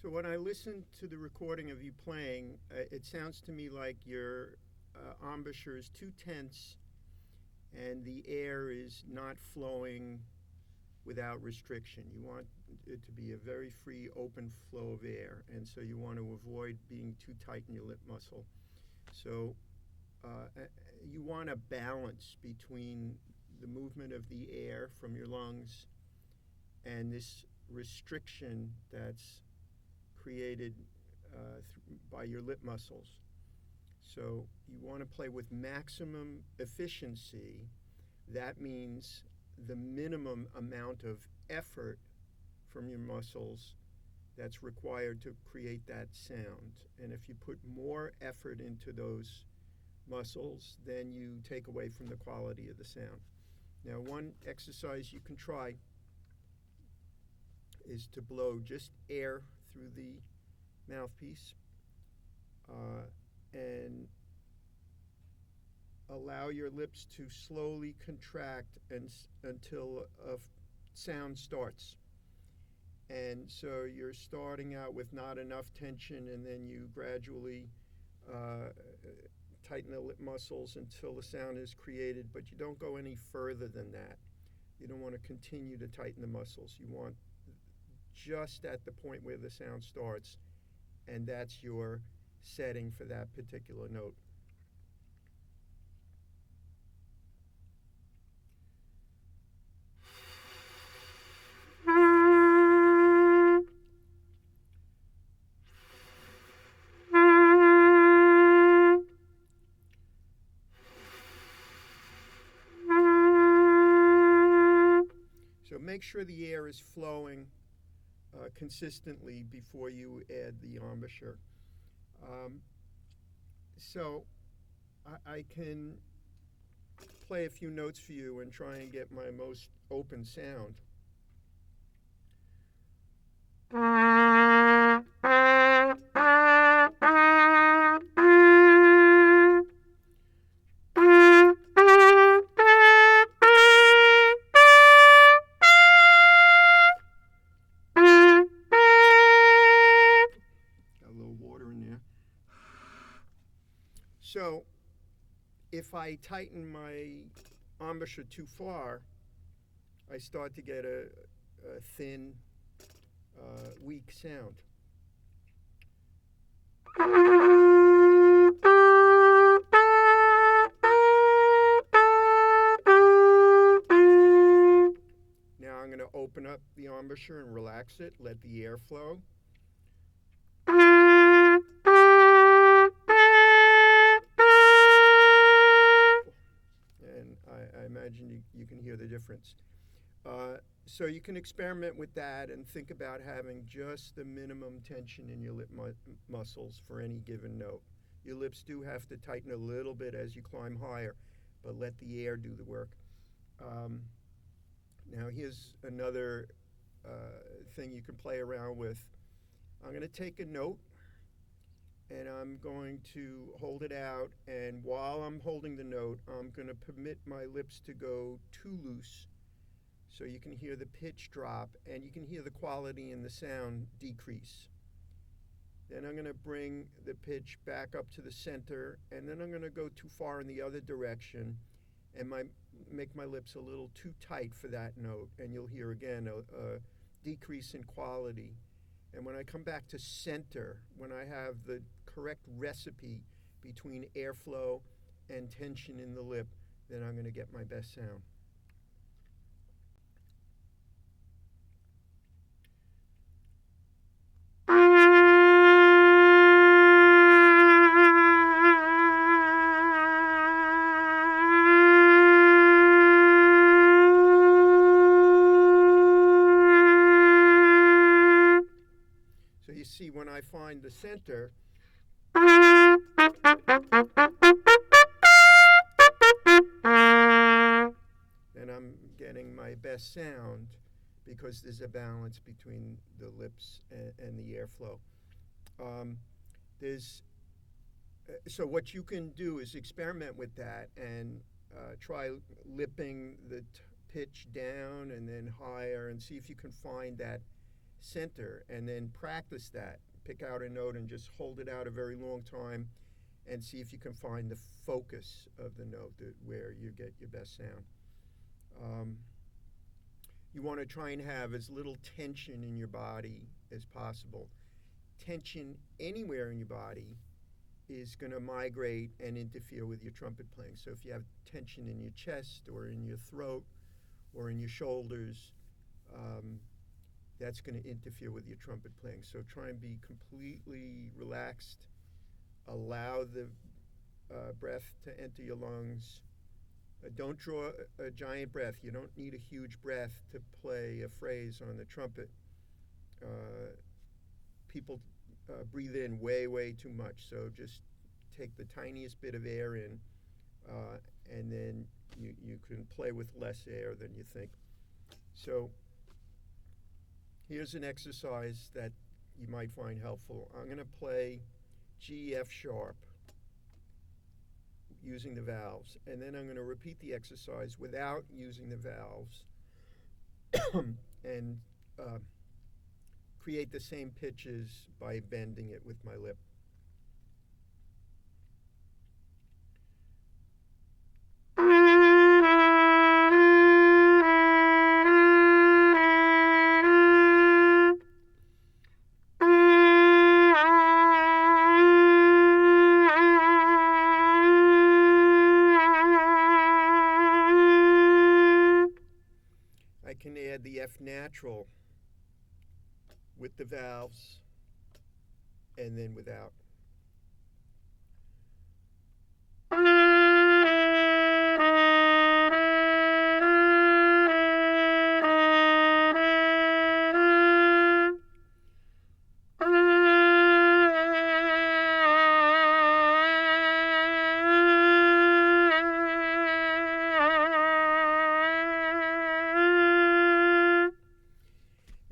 So when I listen to the recording of you playing, it sounds to me like your embouchure is too tense and the air is not flowing without restriction. You want it to be a very free, open flow of air, and so you want to avoid being too tight in your lip muscle. So you want a balance between the movement of the air from your lungs and this restriction that's created by your lip muscles. So you want to play with maximum efficiency. That means the minimum amount of effort from your muscles that's required to create that sound. And if you put more effort into those muscles, then you take away from the quality of the sound. Now, one exercise you can try is to blow just air through the mouthpiece and allow your lips to slowly contract until a sound starts. And so you're starting out with not enough tension, and then you gradually tighten the lip muscles until the sound is created, but you don't go any further than that. You don't want to continue to tighten the muscles. You want just at the point where the sound starts, and that's your setting for that particular note. So make sure the air is flowing consistently before you add the embouchure. So I can play a few notes for you and try and get my most open sound. Got a little water in there. So if I tighten my embouchure too far, I start to get a thin, weak sound. Now I'm going to open up the embouchure and relax it, let the air flow. And I imagine you can hear the difference. So you can experiment with that and think about having just the minimum tension in your lip muscles for any given note. Your lips do have to tighten a little bit as you climb higher, but let the air do the work. Now here's another thing you can play around with. I'm going to take a note and I'm going to hold it out, and while I'm holding the note, I'm going to permit my lips to go too loose so you can hear the pitch drop and you can hear the quality in the sound decrease. Then I'm going to bring the pitch back up to the center, and then I'm going to go too far in the other direction and make my lips a little too tight for that note, and you'll hear again a decrease in quality. And when I come back to center, when I have the correct recipe between airflow and tension in the lip, then I'm going to get my best sound. So you see, when I find the center, then I'm getting my best sound because there's a balance between the lips and the airflow. So what you can do is experiment with that and try lipping the pitch down and then higher and see if you can find that center, and then practice that. Pick out a note and just hold it out a very long time and see if you can find the focus of the note where you get your best sound. You want to try and have as little tension in your body as possible. Tension anywhere in your body is going to migrate and interfere with your trumpet playing. So if you have tension in your chest or in your throat or in your shoulders, that's going to interfere with your trumpet playing. So try and be completely relaxed. Allow the breath to enter your lungs. Don't draw a giant breath. You don't need a huge breath to play a phrase on the trumpet. People breathe in way, way too much. So just take the tiniest bit of air in, and then you can play with less air than you think. So here's an exercise that you might find helpful. I'm going to play G, F sharp using the valves, and then I'm going to repeat the exercise without using the valves and create the same pitches by bending it with my lip. I can add the F natural with the valves and then without.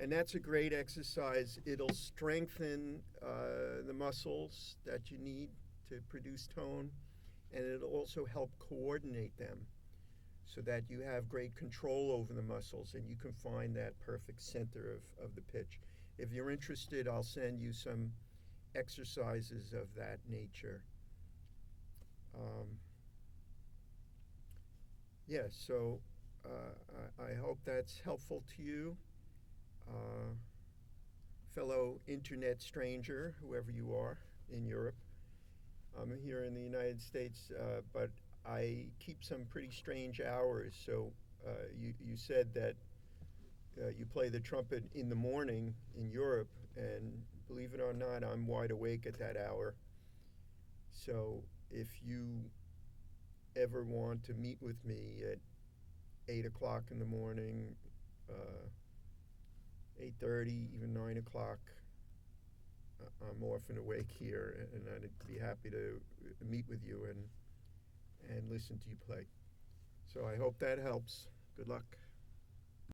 And that's a great exercise. It'll strengthen the muscles that you need to produce tone, and it'll also help coordinate them so that you have great control over the muscles and you can find that perfect center of the pitch. If you're interested, I'll send you some exercises of that nature. So I hope that's helpful to you. Fellow internet stranger, whoever you are in Europe. I'm here in the United States, but I keep some pretty strange hours. So you said that you play the trumpet in the morning in Europe, and believe it or not, I'm wide awake at that hour. So if you ever want to meet with me at 8 o'clock in the morning, 8:30, even 9 o'clock, I'm often awake here, and I'd be happy to meet with you and listen to you play. So I hope that helps. Good luck.